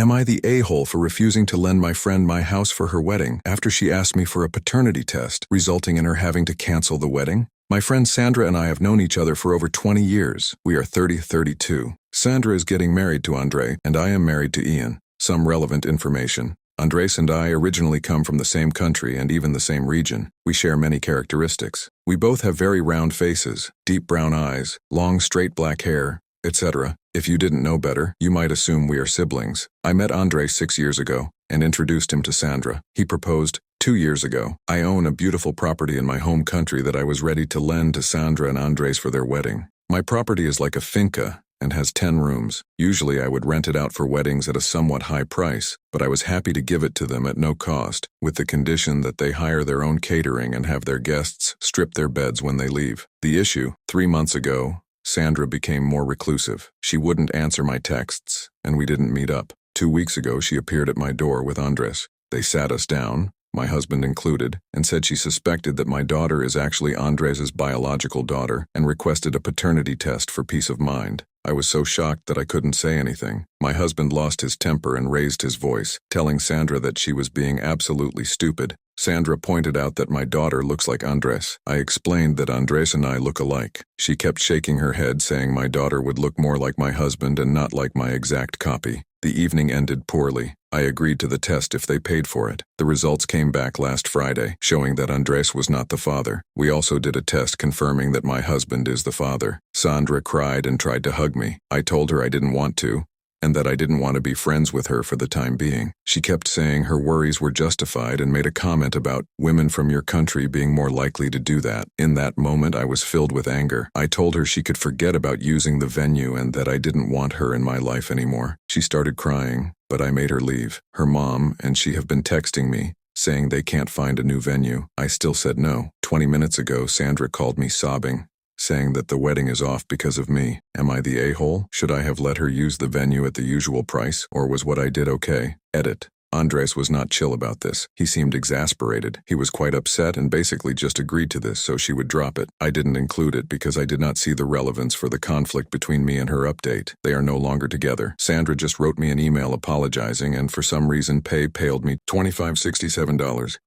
Am I the a-hole for refusing to lend my friend my house for her wedding after she asked me for a paternity test, resulting in her having to cancel the wedding? My friend Sandra and I have known each other for over 20 years. We are 32. Sandra is getting married to Andre, and I am married to Ian. Some relevant information. Andres and I originally come from the same country and even the same region. We share many characteristics. We both have very round faces, deep brown eyes, long straight black hair, etc. If you didn't know better, you might assume we are siblings. I met Andre 6 years ago and introduced him to Sandra. He proposed 2 years ago. I own a beautiful property in my home country that I was ready to lend to Sandra and Andres for their wedding. My property is like a finca and has 10 rooms. Usually I would rent it out for weddings at a somewhat high price, but I was happy to give it to them at no cost, with the condition that they hire their own catering and have their guests strip their beds when they leave. The issue, 3 months ago, Sandra became more reclusive. She wouldn't answer my texts, and we didn't meet up. 2 weeks ago, she appeared at my door with Andres. They sat us down, my husband included, and said she suspected that my daughter is actually Andres's biological daughter and requested a paternity test for peace of mind. I was so shocked that I couldn't say anything. My husband lost his temper and raised his voice, telling Sandra that she was being absolutely stupid. Sandra pointed out that my daughter looks like Andres. I explained that Andres and I look alike. She kept shaking her head, saying my daughter would look more like my husband and not like my exact copy. The evening ended poorly. I agreed to the test if they paid for it. The results came back last Friday, showing that Andres was not the father. We also did a test confirming that my husband is the father. Sandra cried and tried to hug me. I told her I didn't want to, and that I didn't want to be friends with her for the time being. She kept saying her worries were justified and made a comment about women from your country being more likely to do that. In that moment, I was filled with anger. I told her she could forget about using the venue and that I didn't want her in my life anymore. She started crying, but I made her leave. Her mom and she have been texting me, saying they can't find a new venue. I still said no. 20 minutes ago, Sandra called me sobbing, saying that the wedding is off because of me. Am I the a-hole? Should I have let her use the venue at the usual price, or was what I did okay? Edit. Andres was not chill about this. He seemed exasperated. He was quite upset and basically just agreed to this so she would drop it. I didn't include it because I did not see the relevance for the conflict between me and her update. They are no longer together. Sandra just wrote me an email apologizing and for some reason PayPal'd me $25.67.